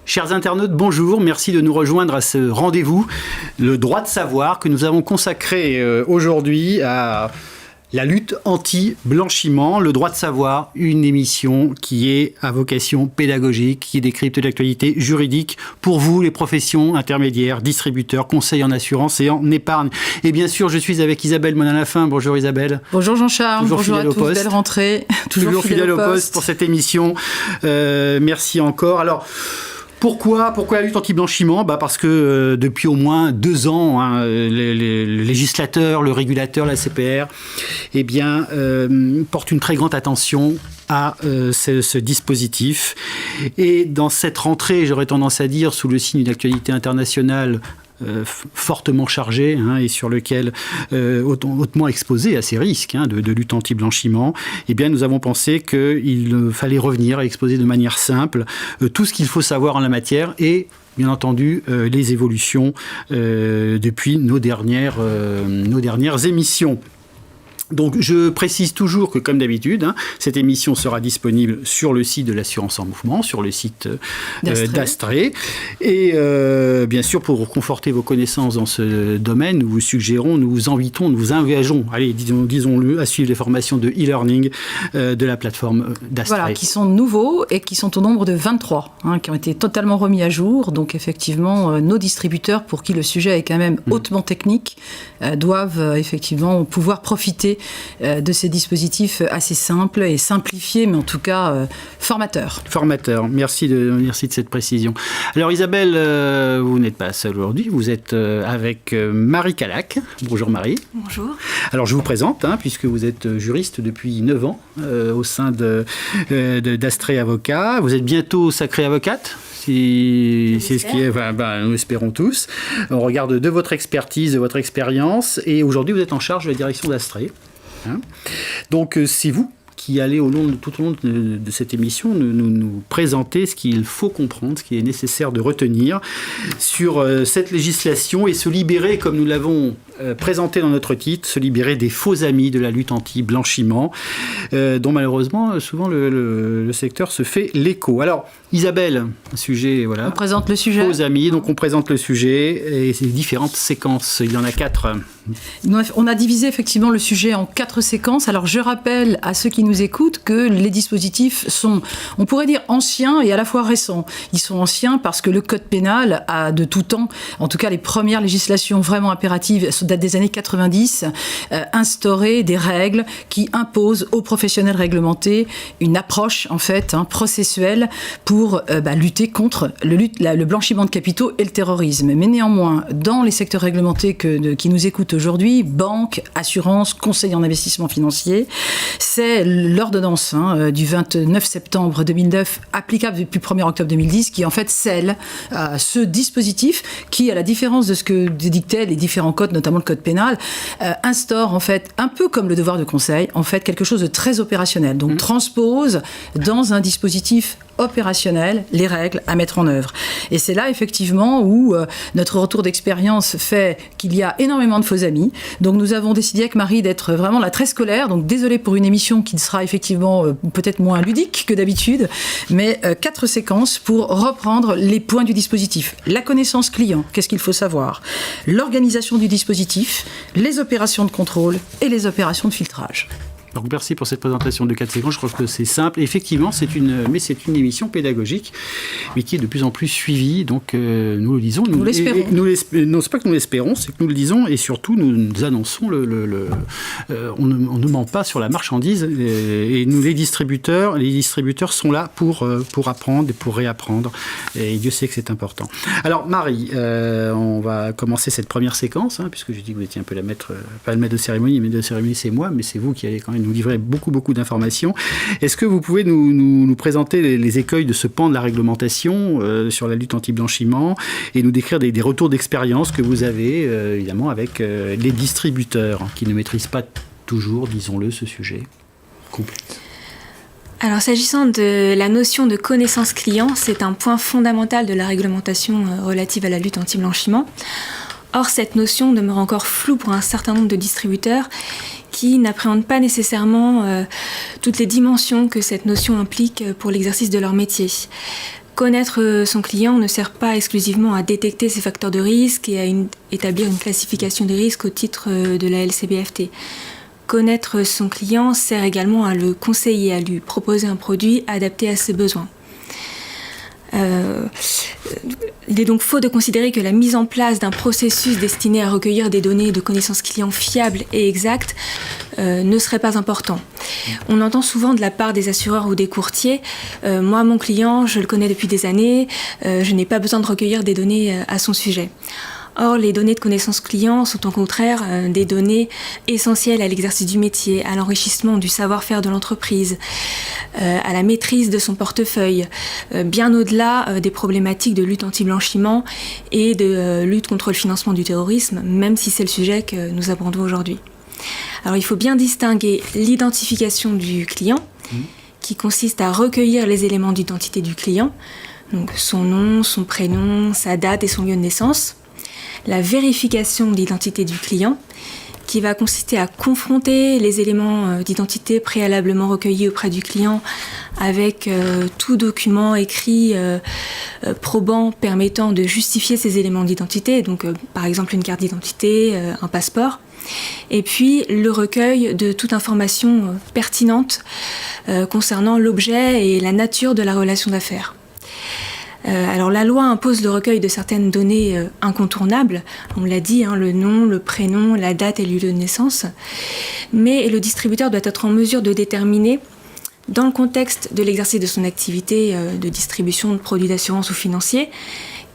Chers internautes, bonjour, merci de nous rejoindre à ce rendez-vous, le droit de savoir, que nous avons consacré aujourd'hui à la lutte anti-blanchiment. Le droit de savoir, une émission qui est à vocation pédagogique, qui décrypte l'actualité juridique pour vous, les professions intermédiaires, distributeurs, conseils en assurance et en épargne. Et bien sûr, je suis avec Isabelle Monin-Lafin. Bonjour Isabelle. Bonjour Jean-Charles, bonjour à tous, belle rentrée. Toujours fidèle au poste pour cette émission. Merci encore. Alors, Pourquoi la lutte anti-blanchiment ? Parce que depuis au moins 2 ans, le législateur, le régulateur, la CPR, porte une très grande attention à ce dispositif. Et dans cette rentrée, j'aurais tendance à dire, sous le signe d'une actualité internationale fortement chargé et sur lequel hautement exposé à ces risques de lutte anti-blanchiment, nous avons pensé qu'il fallait revenir à exposer de manière simple tout ce qu'il faut savoir en la matière et bien entendu les évolutions depuis nos dernières émissions. Donc, je précise toujours que, comme d'habitude, cette émission sera disponible sur le site de l'Assurance en Mouvement, sur le site d'Astrée. Et bien sûr, pour conforter vos connaissances dans ce domaine, nous vous suggérons, nous vous invitons, nous vous engageons, allez, disons-le, à suivre les formations de e-learning de la plateforme d'Astrée. Voilà, qui sont nouveaux et qui sont au nombre de 23, qui ont été totalement remis à jour. Donc, effectivement, nos distributeurs, pour qui le sujet est quand même hautement technique, doivent effectivement pouvoir profiter de ces dispositifs assez simples et simplifiés, mais en tout cas formateurs. Formateurs, merci de cette précision. Alors Isabelle, vous n'êtes pas seule aujourd'hui, vous êtes avec Marie Calac. Bonjour Marie. Bonjour. Alors je vous présente, puisque vous êtes juriste depuis 9 ans au sein d'Astrée Avocat. Vous êtes bientôt sacrée avocate. C'est ce qui est, nous espérons tous. On regarde de votre expertise, de votre expérience, et aujourd'hui vous êtes en charge de la direction d'Astrée. Donc c'est vous qui allez tout au long de cette émission nous présenter ce qu'il faut comprendre, ce qui est nécessaire de retenir sur cette législation et se libérer, comme nous l'avons présenté dans notre titre, se libérer des faux amis de la lutte anti-blanchiment, dont malheureusement souvent le secteur se fait l'écho. Alors Isabelle, un sujet, voilà. On présente le sujet. Faux amis, donc on présente le sujet et ses différentes séquences. Il y en a 4. On a divisé effectivement le sujet en 4 séquences. Alors je rappelle à ceux qui nous écoutent que les dispositifs sont, on pourrait dire, anciens et à la fois récents. Ils sont anciens parce que le code pénal a de tout temps, en tout cas les premières législations vraiment impératives datent des années 90, instauré des règles qui imposent aux professionnels réglementés une approche en fait processuelle pour lutter contre le blanchiment de capitaux et le terrorisme. Mais néanmoins, dans les secteurs réglementés qui nous écoutent aujourd'hui, banques, assurances, conseils en investissement financier, c'est l'ordonnance du 29 septembre 2009, applicable depuis le 1er octobre 2010, qui en fait scelle ce dispositif qui, à la différence de ce que dictaient les différents codes, notamment le code pénal, instaure en fait, un peu comme le devoir de conseil, en fait quelque chose de très opérationnel. Donc transpose dans un dispositif opérationnel les règles à mettre en œuvre. Et c'est là effectivement où notre retour d'expérience fait qu'il y a énormément de faux amis. Donc nous avons décidé avec Marie d'être vraiment là très scolaire. Donc désolé pour une émission qui sera effectivement peut-être moins ludique que d'habitude, mais 4 séquences pour reprendre les points du dispositif. La connaissance client, qu'est-ce qu'il faut savoir ? L'organisation du dispositif, les opérations de contrôle et les opérations de filtrage. Donc merci pour cette présentation de 4 séquences. Je crois que c'est simple. Effectivement, c'est une émission pédagogique, mais qui est de plus en plus suivie. Donc nous le disons. Nous l'espérons. Non, c'est pas que nous l'espérons, c'est que nous le disons et surtout nous annonçons on ne ment pas sur la marchandise. Et nous, les distributeurs sont là pour apprendre et pour réapprendre. Et Dieu sait que c'est important. Alors Marie, on va commencer cette première séquence, puisque j'ai dit que vous étiez un peu pas le maître de cérémonie, mais de cérémonie c'est moi, mais c'est vous qui allez quand même nous livrer beaucoup d'informations. Est-ce que vous pouvez nous présenter les écueils de ce pan de la réglementation sur la lutte anti-blanchiment et nous décrire des retours d'expérience que vous avez, évidemment, avec les distributeurs qui ne maîtrisent pas toujours, disons-le, ce sujet complexe? Alors, s'agissant de la notion de connaissance client, c'est un point fondamental de la réglementation relative à la lutte anti-blanchiment. Or, cette notion demeure encore floue pour un certain nombre de distributeurs qui n'appréhendent pas nécessairement toutes les dimensions que cette notion implique pour l'exercice de leur métier. Connaître son client ne sert pas exclusivement à détecter ses facteurs de risque et à établir une classification des risques au titre de la LCBFT. Connaître son client sert également à le conseiller, à lui proposer un produit adapté à ses besoins. Il est donc faux de considérer que la mise en place d'un processus destiné à recueillir des données de connaissances clients fiables et exactes ne serait pas important. On entend souvent de la part des assureurs ou des courtiers moi, mon client, je le connais depuis des années, je n'ai pas besoin de recueillir des données à son sujet. Or, les données de connaissances clients sont au contraire des données essentielles à l'exercice du métier, à l'enrichissement du savoir-faire de l'entreprise, à la maîtrise de son portefeuille, bien au-delà des problématiques de lutte anti-blanchiment et de lutte contre le financement du terrorisme, même si c'est le sujet que nous abordons aujourd'hui. Alors, il faut bien distinguer l'identification du client, qui consiste à recueillir les éléments d'identité du client, donc son nom, son prénom, sa date et son lieu de naissance. La vérification de l'identité du client, qui va consister à confronter les éléments d'identité préalablement recueillis auprès du client avec tout document écrit probant permettant de justifier ces éléments d'identité, donc par exemple une carte d'identité, un passeport. Et puis le recueil de toute information pertinente concernant l'objet et la nature de la relation d'affaires. Alors la loi impose le recueil de certaines données incontournables, on l'a dit, le nom, le prénom, la date et le lieu de naissance, mais le distributeur doit être en mesure de déterminer, dans le contexte de l'exercice de son activité de distribution de produits d'assurance ou financiers,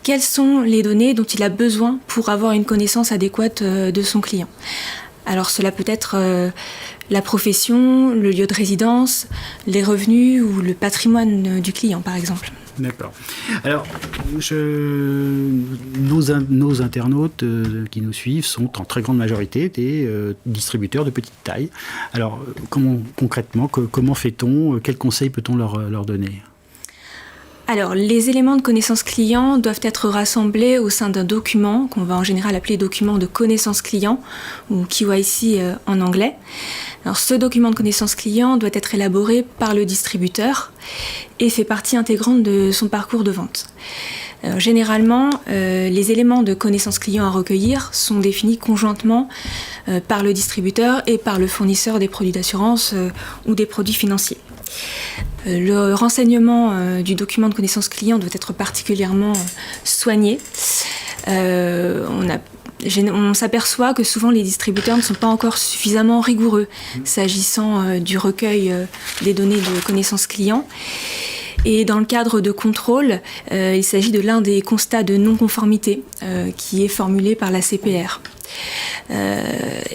quelles sont les données dont il a besoin pour avoir une connaissance adéquate de son client. Alors cela peut être la profession, le lieu de résidence, les revenus ou le patrimoine du client par exemple. D'accord. Alors, nos internautes qui nous suivent sont en très grande majorité des distributeurs de petite taille. Alors, concrètement, comment fait-on? Quels conseils peut-on leur donner? Alors, les éléments de connaissance client doivent être rassemblés au sein d'un document qu'on va en général appeler document de connaissance client ou KYC en anglais. Alors, ce document de connaissance client doit être élaboré par le distributeur et fait partie intégrante de son parcours de vente. Alors, généralement, les éléments de connaissance client à recueillir sont définis conjointement par le distributeur et par le fournisseur des produits d'assurance ou des produits financiers. Le renseignement du document de connaissance client doit être particulièrement soigné. On s'aperçoit que souvent les distributeurs ne sont pas encore suffisamment rigoureux s'agissant du recueil des données de connaissance client. Et dans le cadre de contrôle, il s'agit de l'un des constats de non-conformité qui est formulé par la CPR.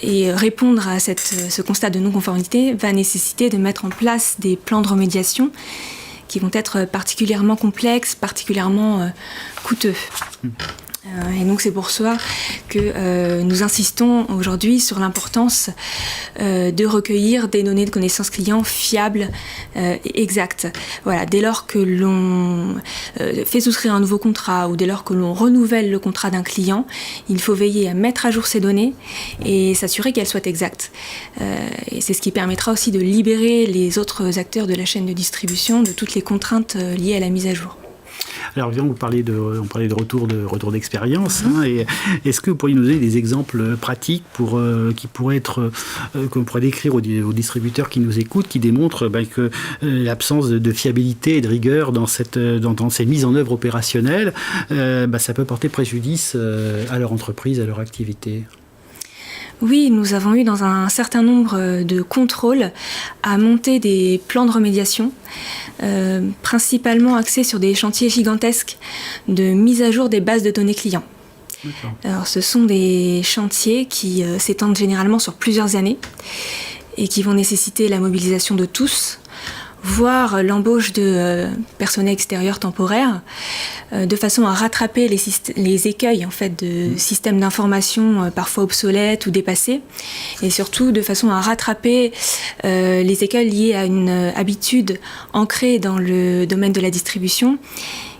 Et répondre à ce constat de non-conformité va nécessiter de mettre en place des plans de remédiation qui vont être particulièrement complexes, particulièrement coûteux. Et donc c'est pour ça que nous insistons aujourd'hui sur l'importance de recueillir des données de connaissance client fiables et exactes. Voilà, dès lors que l'on fait souscrire un nouveau contrat ou dès lors que l'on renouvelle le contrat d'un client, il faut veiller à mettre à jour ces données et s'assurer qu'elles soient exactes. Et c'est ce qui permettra aussi de libérer les autres acteurs de la chaîne de distribution de toutes les contraintes liées à la mise à jour. Alors, on parlait de retour d'expérience. Et est-ce que vous pourriez nous donner des exemples pratiques qui pourraient être, qu'on pourrait décrire aux distributeurs qui nous écoutent, qui démontrent que l'absence de fiabilité et de rigueur dans ces mises en œuvre opérationnelles, ça peut porter préjudice à leur entreprise, à leur activité? Oui, nous avons eu dans un certain nombre de contrôles à monter des plans de remédiation, principalement axés sur des chantiers gigantesques de mise à jour des bases de données clients. D'accord. Alors, ce sont des chantiers qui s'étendent généralement sur plusieurs années et qui vont nécessiter la mobilisation de tous, voire l'embauche de personnel extérieur temporaire, de façon à rattraper les écueils en fait, de systèmes d'information parfois obsolètes ou dépassés, et surtout de façon à rattraper les écueils liés à une habitude ancrée dans le domaine de la distribution,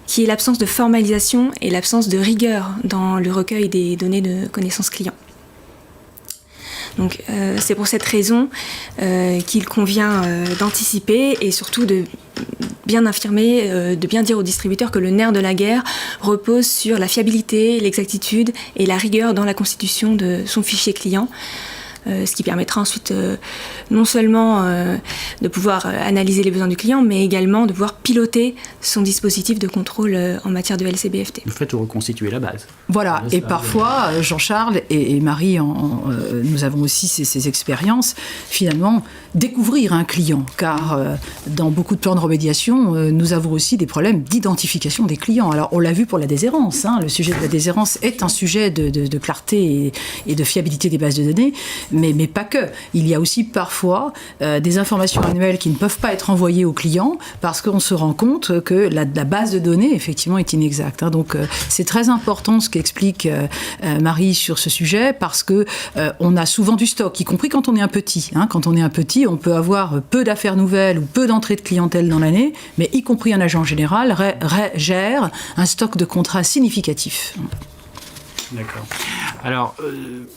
qui est l'absence de formalisation et l'absence de rigueur dans le recueil des données de connaissance client. Donc c'est pour cette raison qu'il convient d'anticiper et surtout de bien affirmer, de bien dire au distributeur que le nerf de la guerre repose sur la fiabilité, l'exactitude et la rigueur dans la constitution de son fichier client. Ce qui permettra ensuite non seulement de pouvoir analyser les besoins du client, mais également de pouvoir piloter son dispositif de contrôle en matière de LCBFT. Vous faites reconstituer la base. Voilà, et parfois, Jean-Charles et Marie, nous avons aussi ces expériences, finalement, découvrir un client, car dans beaucoup de plans de remédiation, nous avons aussi des problèmes d'identification des clients. Alors, on l'a vu pour la déshérence, le sujet de la déshérence est un sujet de clarté et de fiabilité des bases de données, mais pas que. Il y a aussi parfois des informations annuelles qui ne peuvent pas être envoyées aux clients parce qu'on se rend compte que la base de données, effectivement, est inexacte. Donc, c'est très important ce qu'explique Marie sur ce sujet parce qu'on a souvent du stock, y compris quand on est un petit. Quand on est un petit, on peut avoir peu d'affaires nouvelles ou peu d'entrées de clientèle dans l'année, mais y compris un agent général gère un stock de contrats significatif. D'accord. Alors,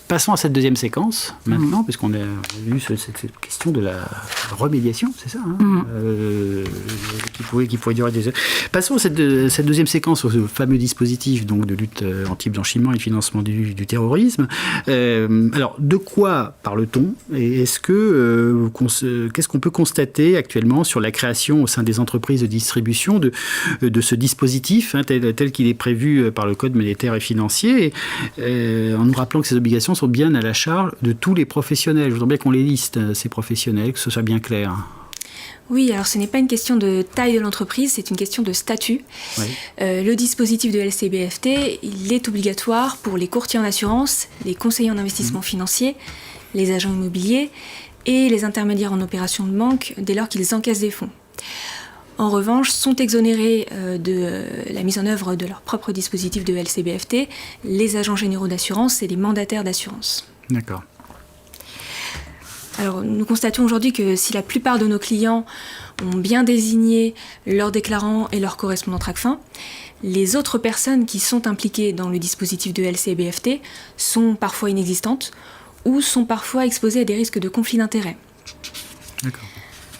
passons à cette deuxième séquence, maintenant, puisqu'on a vu cette question de la remédiation, c'est ça qui pourrait durer des heures. Passons à cette deuxième séquence, au fameux dispositif donc, de lutte anti-blanchiment et financement du terrorisme. Alors, de quoi parle-t-on et qu'est-ce qu'on peut constater actuellement sur la création au sein des entreprises de distribution de ce dispositif, tel qu'il est prévu par le Code monétaire et financier, en nous rappelant que ces obligations sont bien à la charge de tous les professionnels. Je voudrais bien qu'on les liste, ces professionnels, que ce soit bien clair. Oui, alors ce n'est pas une question de taille de l'entreprise, c'est une question de statut. Oui. Le dispositif de LCBFT, il est obligatoire pour les courtiers en assurance, les conseillers en investissement financier, les agents immobiliers et les intermédiaires en opérations de banque dès lors qu'ils encaissent des fonds. En revanche, sont exonérés de la mise en œuvre de leur propre dispositif de LCBFT les agents généraux d'assurance et les mandataires d'assurance. D'accord. Alors, nous constatons aujourd'hui que si la plupart de nos clients ont bien désigné leurs déclarants et leurs correspondants TRACFIN, les autres personnes qui sont impliquées dans le dispositif de LCBFT sont parfois inexistantes ou sont parfois exposées à des risques de conflit d'intérêts. D'accord.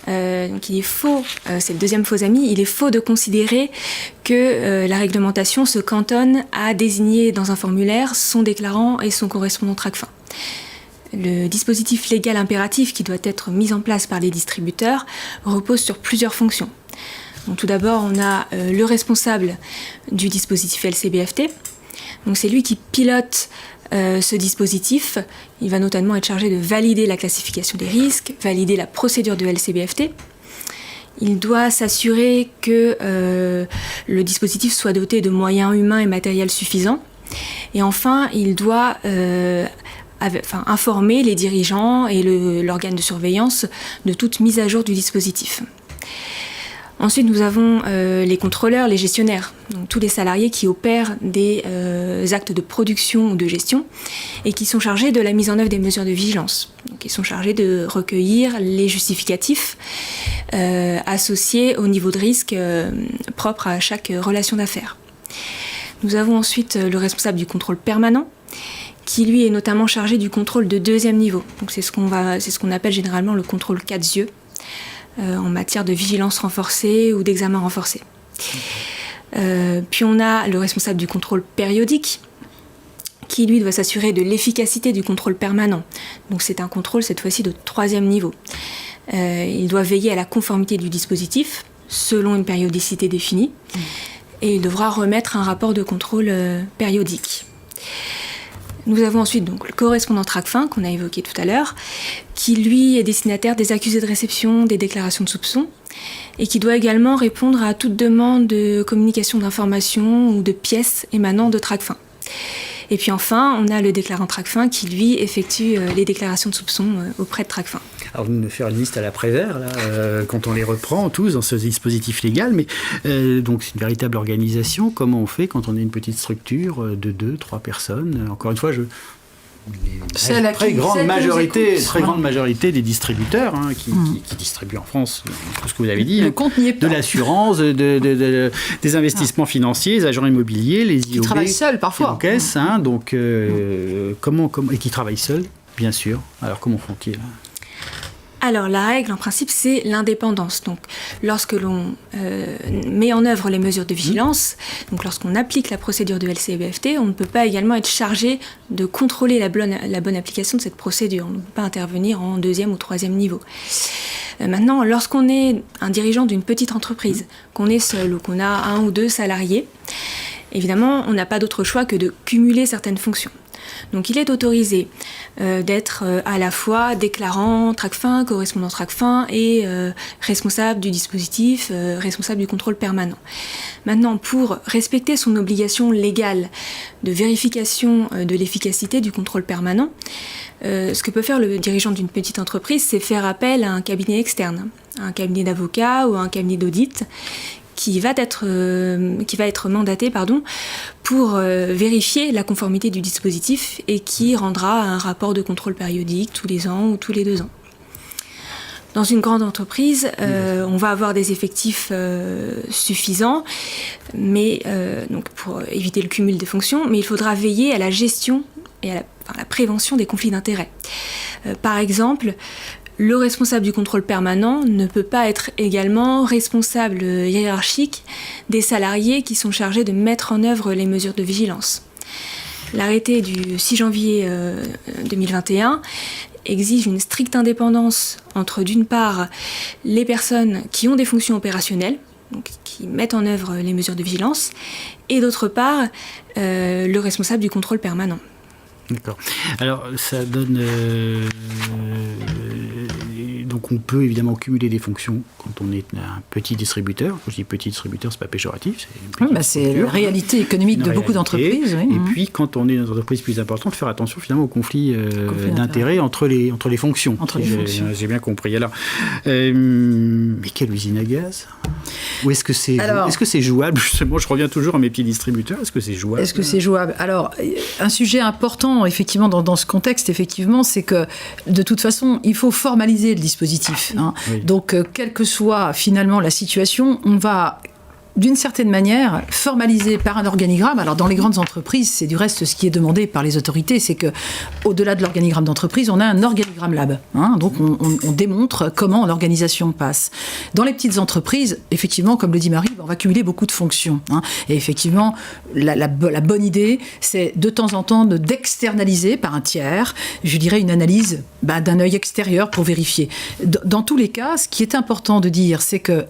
Donc il est faux, c'est le deuxième faux ami, il est faux de considérer que la réglementation se cantonne à désigner dans un formulaire son déclarant et son correspondant TRACFIN. Le dispositif légal impératif qui doit être mis en place par les distributeurs repose sur plusieurs fonctions. Donc, tout d'abord, on a le responsable du dispositif LCBFT. Donc, c'est lui qui pilote ce dispositif. Il va notamment être chargé de valider la classification des risques, valider la procédure de LCBFT. Il doit s'assurer que le dispositif soit doté de moyens humains et matériels suffisants. Et enfin, il doit informer les dirigeants et l'organe de surveillance de toute mise à jour du dispositif. Ensuite, nous avons les contrôleurs, les gestionnaires, donc tous les salariés qui opèrent des actes de production ou de gestion et qui sont chargés de la mise en œuvre des mesures de vigilance. Donc, ils sont chargés de recueillir les justificatifs associés au niveau de risque propre à chaque relation d'affaires. Nous avons ensuite le responsable du contrôle permanent, qui lui est notamment chargé du contrôle de deuxième niveau. Donc c'est ce qu'on appelle généralement le contrôle 4 yeux en matière de vigilance renforcée ou d'examen renforcé. Puis on a le responsable du contrôle périodique qui lui doit s'assurer de l'efficacité du contrôle permanent. Donc c'est un contrôle cette fois-ci de 3e niveau. Il doit veiller à la conformité du dispositif selon une périodicité définie et il devra remettre un rapport de contrôle périodique. Nous avons ensuite donc le correspondant TRACFIN qu'on a évoqué tout à l'heure, qui lui est destinataire des accusés de réception, des déclarations de soupçons, et qui doit également répondre à toute demande de communication d'informations ou de pièces émanant de TRACFIN. Et puis enfin, on a le déclarant TRACFIN qui lui effectue les déclarations de soupçons auprès de TRACFIN. Alors vous nous faire une liste à la Prévert, là, quand on les reprend tous dans ce dispositif légal, mais donc c'est une véritable organisation. Comment on fait quand on est une petite structure de 2-3 personnes? Encore une fois, très grande majorité des distributeurs qui distribuent en France tout ce que vous avez dit, de l'assurance, des investissements financiers, les agents immobiliers, les IOB, qui travaillent seuls parfois, les caisses, donc comment et qui travaillent seuls. Bien sûr. Alors, comment font-ils ? Alors, la règle, en principe, c'est l'indépendance. Donc, lorsque l'on met en œuvre les mesures de vigilance, donc lorsqu'on applique la procédure de LCBFT, on ne peut pas également être chargé de contrôler la bonne application de cette procédure. On ne peut pas intervenir en 2e ou 3e niveau. Maintenant, lorsqu'on est un dirigeant d'une petite entreprise, qu'on est seul ou qu'on a 1 ou 2 salariés, évidemment, on n'a pas d'autre choix que de cumuler certaines fonctions. Donc il est autorisé d'être à la fois déclarant TRACFIN, correspondant TRACFIN et responsable du dispositif, responsable du contrôle permanent. Maintenant, pour respecter son obligation légale de vérification de l'efficacité du contrôle permanent, ce que peut faire le dirigeant d'une petite entreprise, c'est faire appel à un cabinet externe, un cabinet d'avocats ou un cabinet d'audit qui va être mandaté pour vérifier la conformité du dispositif et qui rendra un rapport de contrôle périodique tous les ans ou tous les 2 ans. Dans une grande entreprise, on va avoir des effectifs suffisants, mais donc pour éviter le cumul des fonctions, mais il faudra veiller à la gestion et à la prévention des conflits d'intérêts. Par exemple, le responsable du contrôle permanent ne peut pas être également responsable hiérarchique des salariés qui sont chargés de mettre en œuvre les mesures de vigilance. L'arrêté du 6 janvier 2021 exige une stricte indépendance entre, d'une part, les personnes qui ont des fonctions opérationnelles, donc qui mettent en œuvre les mesures de vigilance, et d'autre part, le responsable du contrôle permanent. D'accord. Alors, ça donne... donc, on peut évidemment cumuler des fonctions quand on est un petit distributeur. Quand je dis petit distributeur, c'est pas péjoratif. C'est la réalité économique de beaucoup d'entreprises. Oui. Et puis, quand on est dans une entreprise plus importante, faire attention finalement aux conflits d'intérêts entre les fonctions. J'ai bien compris. Alors, mais quelle usine à gaz ? Ou est-ce que c'est jouable ? Justement, je reviens toujours à mes petits distributeurs. Est-ce que c'est jouable ? Est-ce que c'est jouable ? Alors, un sujet important, effectivement, dans ce contexte, effectivement, c'est que, de toute façon, il faut formaliser le dispositif. Hein. Oui. Donc, quelle que soit, finalement, la situation, on va... d'une certaine manière, formalisé par un organigramme. Alors, dans les grandes entreprises, c'est du reste ce qui est demandé par les autorités, c'est qu'au-delà de l'organigramme d'entreprise, on a un organigramme lab. Hein, donc, on démontre comment l'organisation passe. Dans les petites entreprises, effectivement, comme le dit Marie, on va cumuler beaucoup de fonctions. Hein, et effectivement, la bonne idée, c'est de temps en temps d'externaliser par un tiers, je dirais, une analyse d'un œil extérieur pour vérifier. Dans tous les cas, ce qui est important de dire, c'est que,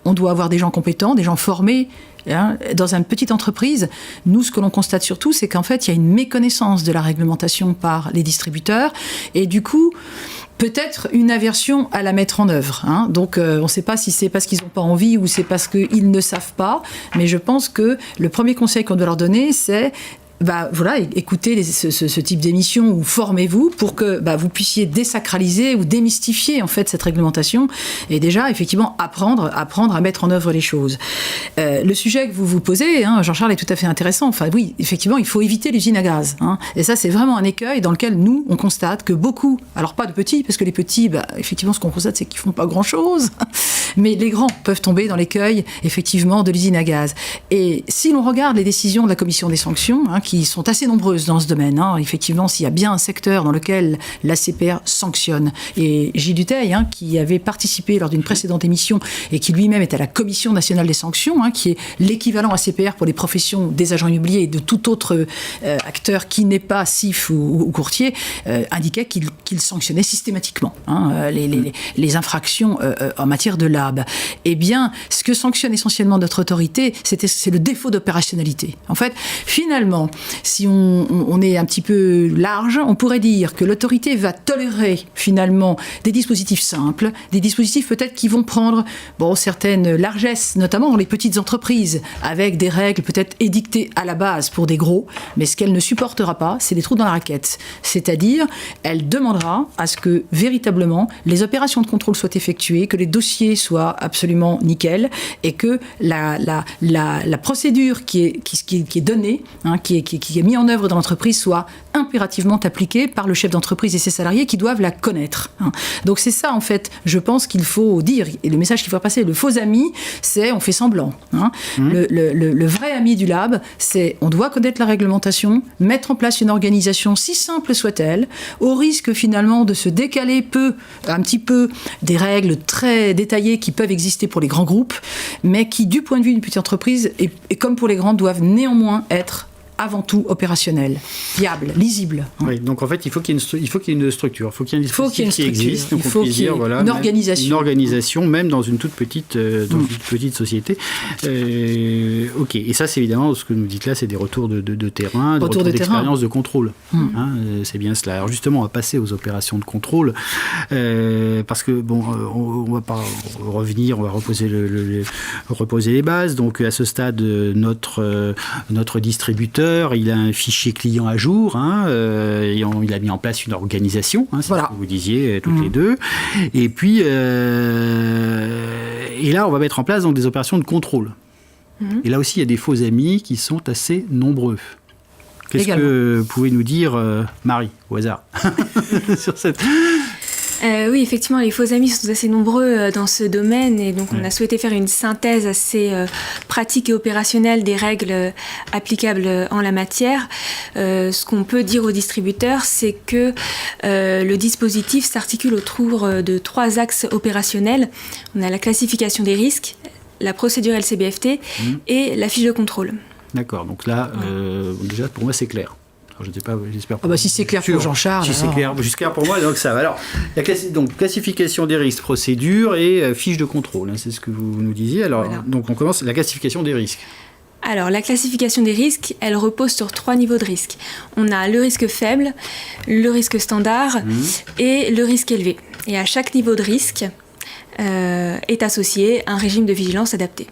on doit avoir des gens compétents, des gens formés. Hein. Dans une petite entreprise, nous, ce que l'on constate surtout, c'est qu'en fait, il y a une méconnaissance de la réglementation par les distributeurs. Et du coup, peut-être une aversion à la mettre en œuvre. Hein. Donc, on ne sait pas si c'est parce qu'ils n'ont pas envie ou c'est parce qu'ils ne savent pas. Mais je pense que le premier conseil qu'on doit leur donner, c'est... écoutez ce type d'émission ou formez-vous pour que vous puissiez désacraliser ou démystifier en fait cette réglementation et déjà effectivement apprendre à mettre en œuvre les choses. Le sujet que vous posez, Jean-Charles, est tout à fait intéressant. Enfin oui, effectivement, il faut éviter l'usine à gaz. Hein, et ça, c'est vraiment un écueil dans lequel nous, on constate que beaucoup, alors pas de petits, parce que les petits, effectivement, ce qu'on constate, c'est qu'ils font pas grand-chose, mais les grands peuvent tomber dans l'écueil, effectivement, de l'usine à gaz. Et si l'on regarde les décisions de la commission des sanctions, qui sont assez nombreuses dans ce domaine. Hein. Effectivement, s'il y a bien un secteur dans lequel l'ACPR sanctionne. Et Gilles Dutheil, qui avait participé lors d'une précédente émission et qui lui-même est à la Commission nationale des sanctions, qui est l'équivalent ACPR pour les professions des agents immobiliers et de tout autre acteur qui n'est pas CIF ou courtier, indiquait qu'il sanctionnait systématiquement les infractions en matière de lab. Eh bien, ce que sanctionne essentiellement notre autorité, c'est le défaut d'opérationnalité. En fait, finalement, si on est un petit peu large, on pourrait dire que l'autorité va tolérer finalement des dispositifs simples, des dispositifs peut-être qui vont prendre certaines largesses, notamment dans les petites entreprises, avec des règles peut-être édictées à la base pour des gros, mais ce qu'elle ne supportera pas, c'est des trous dans la raquette. C'est-à-dire, elle demandera à ce que véritablement les opérations de contrôle soient effectuées, que les dossiers soient absolument nickel et que la procédure qui est donnée, qui qui est mis en œuvre dans l'entreprise soit impérativement appliqué par le chef d'entreprise et ses salariés qui doivent la connaître. Donc c'est ça, en fait, je pense qu'il faut dire, et le message qu'il faut passer, le faux ami, c'est on fait semblant. Le vrai ami du lab, c'est on doit connaître la réglementation, mettre en place une organisation, si simple soit-elle, au risque finalement de se décaler un petit peu des règles très détaillées qui peuvent exister pour les grands groupes, mais qui, du point de vue d'une petite entreprise, et comme pour les grands, doivent néanmoins être avant tout opérationnel, viable, lisible. Oui, donc en fait, il faut qu'il y ait une structure, il faut qu'il y ait un dispositif qui existe. Il faut qu'il y ait une organisation. Une organisation, même dans une toute petite, société. Ok, et ça, c'est évidemment, ce que nous dites là, c'est des retours de terrain, des retours d'expérience de contrôle. C'est bien cela. Alors justement, on va passer aux opérations de contrôle, parce que, bon, on ne va pas revenir, on va reposer les bases. Donc à ce stade, notre distributeur, il a un fichier client à jour, il a mis en place une organisation, c'est ce que vous disiez toutes les deux. Et puis, et là, on va mettre en place donc, des opérations de contrôle. Et là aussi, il y a des faux amis qui sont assez nombreux. Qu'est-ce que vous pouvez nous dire, Marie, au hasard, sur cette... Oui, effectivement, les faux amis sont assez nombreux dans ce domaine et donc on a souhaité faire une synthèse assez pratique et opérationnelle des règles applicables en la matière. Ce qu'on peut dire aux distributeurs, c'est que le dispositif s'articule autour de 3 axes opérationnels. On a la classification des risques, la procédure LCBFT et la fiche de contrôle. D'accord, donc là, déjà pour moi c'est clair. Alors, je ne sais pas, j'espère. Si c'est clair pour Jean-Charles. Si c'est clair, jusqu'à pour moi, donc ça va. Alors, donc classification des risques, procédure et fiche de contrôle, c'est ce que vous nous disiez. Alors, donc on commence la classification des risques. Alors, la classification des risques, elle repose sur 3 niveaux de risque. On a le risque faible, le risque standard et le risque élevé. Et à chaque niveau de risque est associé un régime de vigilance adapté.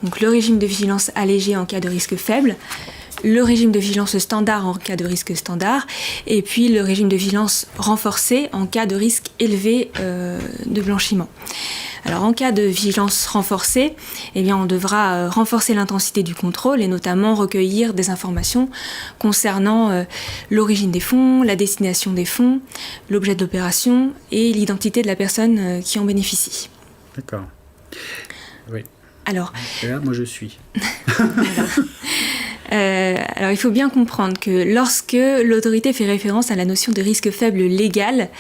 Donc, le régime de vigilance allégé en cas de risque faible, le régime de vigilance standard en cas de risque standard, et puis le régime de vigilance renforcé en cas de risque élevé de blanchiment. Alors en cas de vigilance renforcée, on devra renforcer l'intensité du contrôle et notamment recueillir des informations concernant l'origine des fonds, la destination des fonds, l'objet de l'opération et l'identité de la personne qui en bénéficie. D'accord. Oui. Alors, là, moi je suis. Alors il faut bien comprendre que lorsque l'autorité fait référence à la notion de risque faible légal,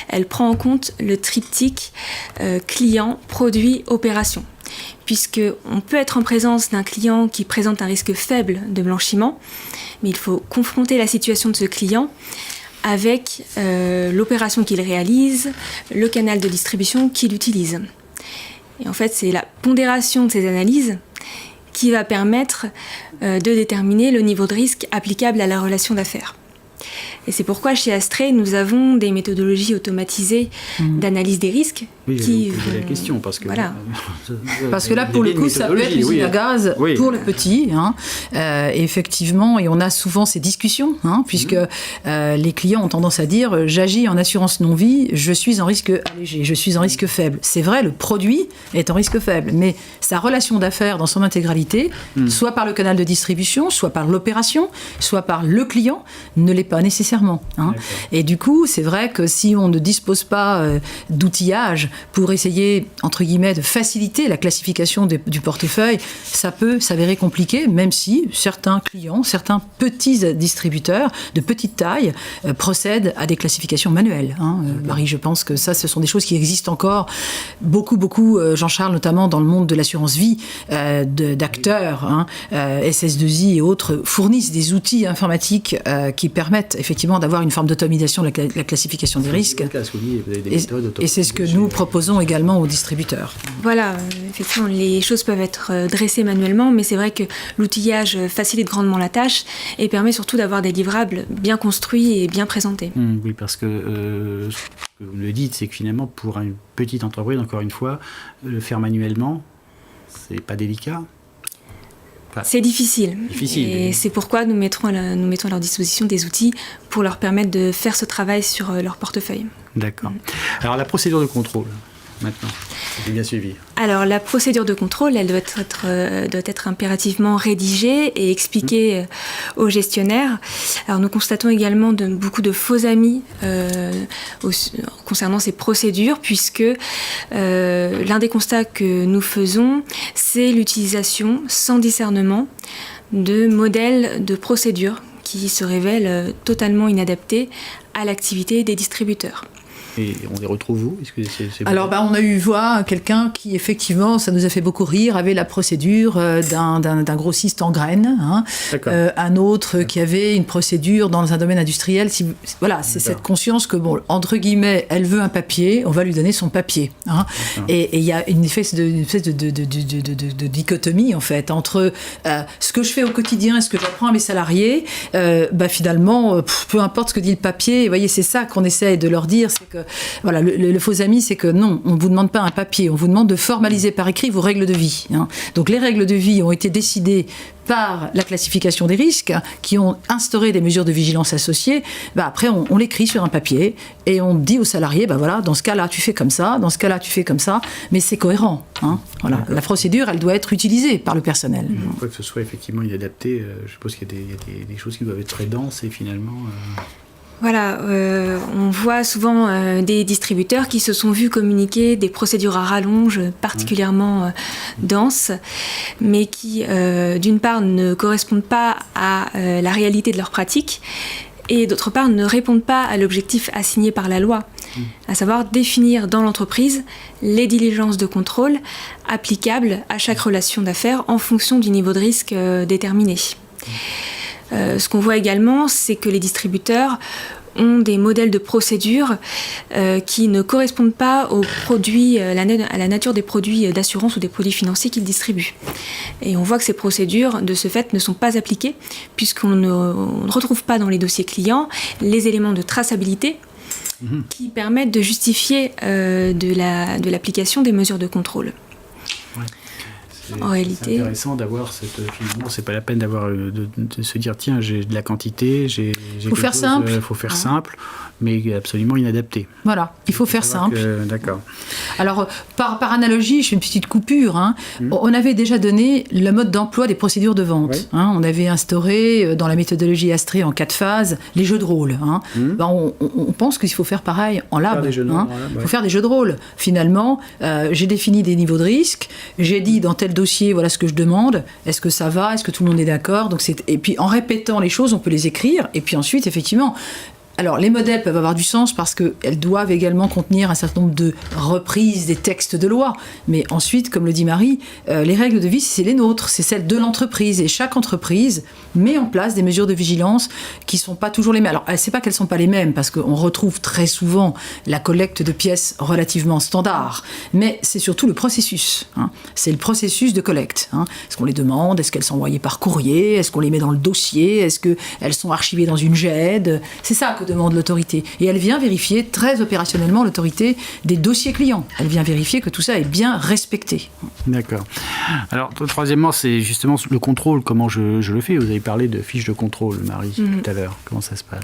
elle prend en compte le triptyque client, produit, opération. Puisqu'on peut être en présence d'un client qui présente un risque faible de blanchiment, mais il faut confronter la situation de ce client avec l'opération qu'il réalise, le canal de distribution qu'il utilise. Et en fait, c'est la pondération de ces analyses qui va permettre de déterminer le niveau de risque applicable à la relation d'affaires. Et c'est pourquoi chez Astrée, nous avons des méthodologies automatisées d'analyse des risques. Oui, qui vont... la question, parce que... Voilà. Parce que là, pour le coup, ça peut être l'usine à gaz pour le petit. Et effectivement, et on a souvent ces discussions, puisque les clients ont tendance à dire « j'agis en assurance non-vie, je suis en risque allégé, je suis en risque faible ». C'est vrai, le produit est en risque faible, mais sa relation d'affaires dans son intégralité, soit par le canal de distribution, soit par l'opération, soit par le client, ne l'est pas nécessairement. Et du coup, c'est vrai que si on ne dispose pas d'outillage pour essayer, entre guillemets, de faciliter la classification du portefeuille, ça peut s'avérer compliqué, même si certains clients, certains petits distributeurs de petite taille procèdent à des classifications manuelles. Marie, je pense que ça, ce sont des choses qui existent encore beaucoup, Jean-Charles, notamment dans le monde de l'assurance vie, d'acteurs, SS2I et autres, fournissent des outils informatiques qui permettent effectivement d'avoir une forme d'automatisation de la classification des risques. Et c'est ce que nous proposons également aux distributeurs. Voilà, effectivement, les choses peuvent être dressées manuellement, mais c'est vrai que l'outillage facilite grandement la tâche et permet surtout d'avoir des livrables bien construits et bien présentés. Oui, parce que ce que vous me dites, c'est que finalement, pour une petite entreprise, encore une fois, le faire manuellement, c'est pas délicat. C'est difficile. Et c'est pourquoi nous mettons à leur disposition des outils pour leur permettre de faire ce travail sur leur portefeuille. D'accord. Alors, la procédure de contrôle, maintenant? J'ai bien suivi. Alors, la procédure de contrôle, elle doit être impérativement rédigée et expliquée aux gestionnaires. Alors, nous constatons également beaucoup de faux amis concernant ces procédures, puisque l'un des constats que nous faisons, c'est l'utilisation sans discernement de modèles de procédures qui se révèlent totalement inadaptés à l'activité des distributeurs. Et on les retrouve où? Est-ce que c'est Alors, on a eu voix quelqu'un qui, effectivement, ça nous a fait beaucoup rire, avait la procédure d'un grossiste en graines. Un autre qui avait une procédure dans un domaine industriel. Voilà, c'est cette conscience que, entre guillemets, elle veut un papier, on va lui donner son papier. Et il y a une espèce de dichotomie, en fait, entre ce que je fais au quotidien et ce que j'apprends à mes salariés. Finalement, peu importe ce que dit le papier, vous voyez, c'est ça qu'on essaie de leur dire, c'est que voilà, le faux ami, c'est que non, on ne vous demande pas un papier, on vous demande de formaliser par écrit vos règles de vie. Donc les règles de vie ont été décidées par la classification des risques, qui ont instauré des mesures de vigilance associées. Après, on l'écrit sur un papier et on dit aux salariés, voilà, dans ce cas-là, tu fais comme ça, dans ce cas-là, tu fais comme ça, mais c'est cohérent. Voilà. La procédure, elle doit être utilisée par le personnel. Quoi que ce soit effectivement inadapté, je suppose qu'il y a des choses qui doivent être très denses et finalement... Voilà, on voit souvent des distributeurs qui se sont vus communiquer des procédures à rallonge particulièrement denses, mais qui, d'une part, ne correspondent pas à la réalité de leur pratique, et d'autre part, ne répondent pas à l'objectif assigné par la loi, à savoir définir dans l'entreprise les diligences de contrôle applicables à chaque relation d'affaires en fonction du niveau de risque déterminé. Ce qu'on voit également, c'est que les distributeurs ont des modèles de procédures qui ne correspondent pas aux produits, à la nature des produits d'assurance ou des produits financiers qu'ils distribuent. Et on voit que ces procédures, de ce fait, ne sont pas appliquées, puisqu'on ne retrouve pas dans les dossiers clients les éléments de traçabilité qui permettent de justifier de l'application des mesures de contrôle. Ouais. En réalité, c'est intéressant d'avoir finalement, c'est pas la peine de se dire tiens, j'ai de la quantité, faut faire simple. Faut faire simple, mais absolument inadapté. Voilà, il faut faire simple. D'accord. Alors, par analogie, je fais une petite coupure. On avait déjà donné le mode d'emploi des procédures de vente. Oui. On avait instauré dans la méthodologie Astrée en 4 phases les jeux de rôle. On pense qu'il faut faire pareil en lab. Il faut faire des jeux de rôle. Finalement, j'ai défini des niveaux de risque. J'ai dit dans tel dossier, voilà ce que je demande. Est-ce que ça va? Est-ce que tout le monde est d'accord? Et puis en répétant les choses, on peut les écrire. Et puis ensuite, effectivement... Alors, les modèles peuvent avoir du sens parce qu'elles doivent également contenir un certain nombre de reprises des textes de loi. Mais ensuite, comme le dit Marie, les règles de vie, c'est les nôtres, c'est celles de l'entreprise. Et chaque entreprise met en place des mesures de vigilance qui ne sont pas toujours les mêmes. Alors, c'est pas qu'elles ne sont pas les mêmes, parce qu'on retrouve très souvent la collecte de pièces relativement standard. Mais c'est surtout le processus. C'est le processus de collecte. Est-ce qu'on les demande? Est-ce qu'elles sont envoyées par courrier? Est-ce qu'on les met dans le dossier? Est-ce qu'elles sont archivées dans une GED? C'est ça que demande l'autorité. Et elle vient vérifier très opérationnellement l'autorité des dossiers clients. Elle vient vérifier que tout ça est bien respecté. D'accord. Alors, troisièmement, c'est justement le contrôle, comment je le fais. Vous avez parlé de fiches de contrôle, Marie, tout à l'heure. Comment ça se passe?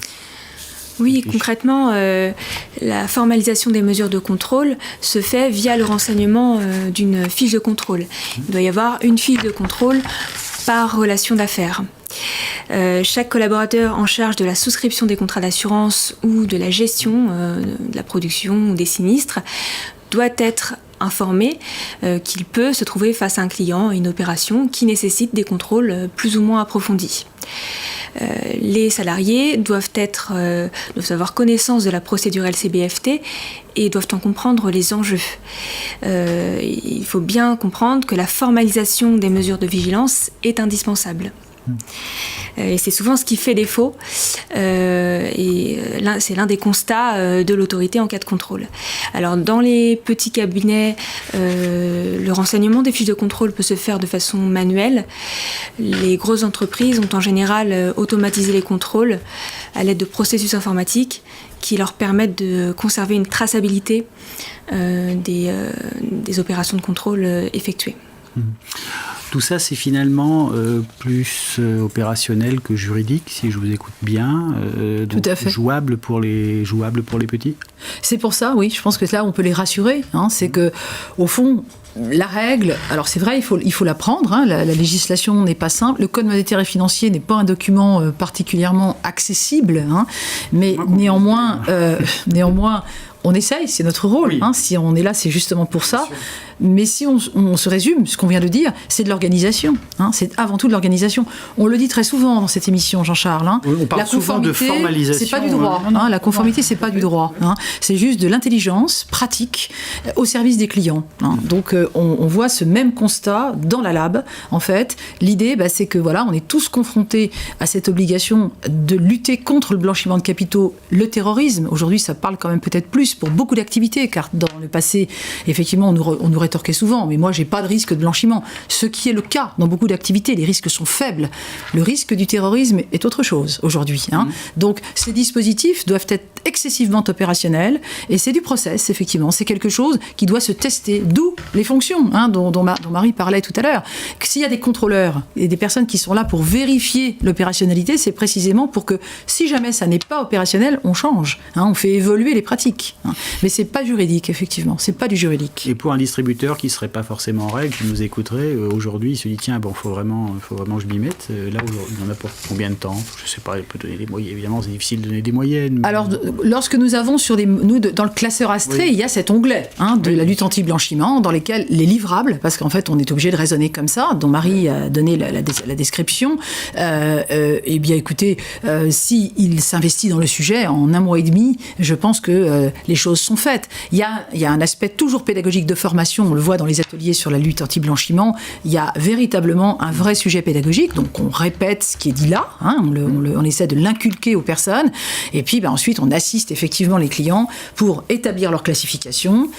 Oui, concrètement, la formalisation des mesures de contrôle se fait via le renseignement d'une fiche de contrôle. Il doit y avoir une fiche de contrôle par relation d'affaires. Chaque collaborateur en charge de la souscription des contrats d'assurance ou de la gestion de la production ou des sinistres doit être informé qu'il peut se trouver face à un client, une opération qui nécessite des contrôles plus ou moins approfondis. Les salariés doivent avoir connaissance de la procédure LCBFT et doivent en comprendre les enjeux. Il faut bien comprendre que la formalisation des mesures de vigilance est indispensable. Et c'est souvent ce qui fait défaut, et c'est l'un des constats de l'autorité en cas de contrôle. Alors dans les petits cabinets, le renseignement des fiches de contrôle peut se faire de façon manuelle. Les grosses entreprises ont en général automatisé les contrôles à l'aide de processus informatiques qui leur permettent de conserver une traçabilité des opérations de contrôle effectuées. Tout ça, c'est finalement plus opérationnel que juridique, si je vous écoute bien. Donc tout à fait. Jouable pour les petits. C'est pour ça, oui, je pense que là, on peut les rassurer. C'est que, au fond, la règle, alors c'est vrai, il faut l'apprendre. La législation n'est pas simple. Le Code monétaire et financier n'est pas un document particulièrement accessible, mais néanmoins, on essaye, c'est notre rôle. Oui. Si on est là, c'est justement pour ça. Mais si on se résume, ce qu'on vient de dire, c'est de l'organisation. C'est avant tout de l'organisation. On le dit très souvent dans cette émission, Jean-Charles. On parle souvent de formalisation. C'est pas du droit. La conformité, c'est pas du droit. C'est juste de l'intelligence pratique au service des clients. Donc, on voit ce même constat dans la lab. En fait, l'idée, c'est que on est tous confrontés à cette obligation de lutter contre le blanchiment de capitaux, le terrorisme. Aujourd'hui, ça parle quand même peut-être plus pour beaucoup d'activités, car dans le passé, effectivement, on nous rétorquait souvent, mais moi, j'ai pas de risque de blanchiment. Ce qui est le cas dans beaucoup d'activités, les risques sont faibles. Le risque du terrorisme est autre chose aujourd'hui. Donc, ces dispositifs doivent être excessivement opérationnels, et c'est du process, effectivement. C'est quelque chose qui doit se tester, d'où les fonctions dont Marie parlait tout à l'heure. S'il y a des contrôleurs et des personnes qui sont là pour vérifier l'opérationnalité, c'est précisément pour que, si jamais ça n'est pas opérationnel, on change. On fait évoluer les pratiques. Mais c'est pas juridique, effectivement. C'est pas du juridique. Et pour un distributeur qui serait pas forcément en règle, qui nous écouterait, aujourd'hui, il se dit tiens, faut vraiment que je m'y mette. Là, aujourd'hui, il y en a pour combien de temps? Je sais pas, il peut donner des moyennes. Évidemment, c'est difficile de donner des moyennes. Mais... Alors, lorsque nous avons dans le classeur Astrée, il y a cet onglet de la lutte anti-blanchiment, dans lesquels les livrables, parce qu'en fait, on est obligé de raisonner comme ça, dont Marie a donné la description. Eh bien, écoutez, s'il s'investit dans le sujet en 1 mois et demi, je pense que les choses sont faites. Il y a un aspect toujours pédagogique de formation, on le voit dans les ateliers sur la lutte anti-blanchiment, il y a véritablement un vrai sujet pédagogique, donc on répète ce qui est dit là, on essaie de l'inculquer aux personnes, et puis ensuite on assiste effectivement les clients pour établir leur classification,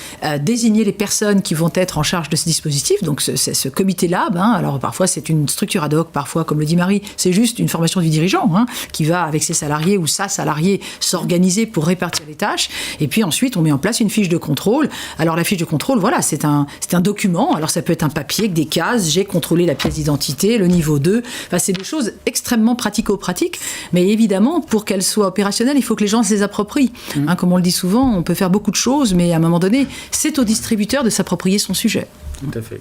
désigner les personnes qui vont être en charge de ce dispositif, donc ce comité lab, alors parfois c'est une structure ad hoc, parfois comme le dit Marie, c'est juste une formation du dirigeant, qui va avec ses salariés ou sa salariée s'organiser pour répartir les tâches, et puis ensuite on met en place une fiche de contrôle. Alors la fiche de contrôle, c'est un document, alors ça peut être un papier avec des cases, j'ai contrôlé la pièce d'identité, le niveau 2, c'est des choses extrêmement pratico-pratiques, mais évidemment, pour qu'elles soient opérationnelles, il faut que les gens se les approprient. Comme on le dit souvent, on peut faire beaucoup de choses, mais à un moment donné, c'est au distributeur de s'approprier son sujet. Tout à fait.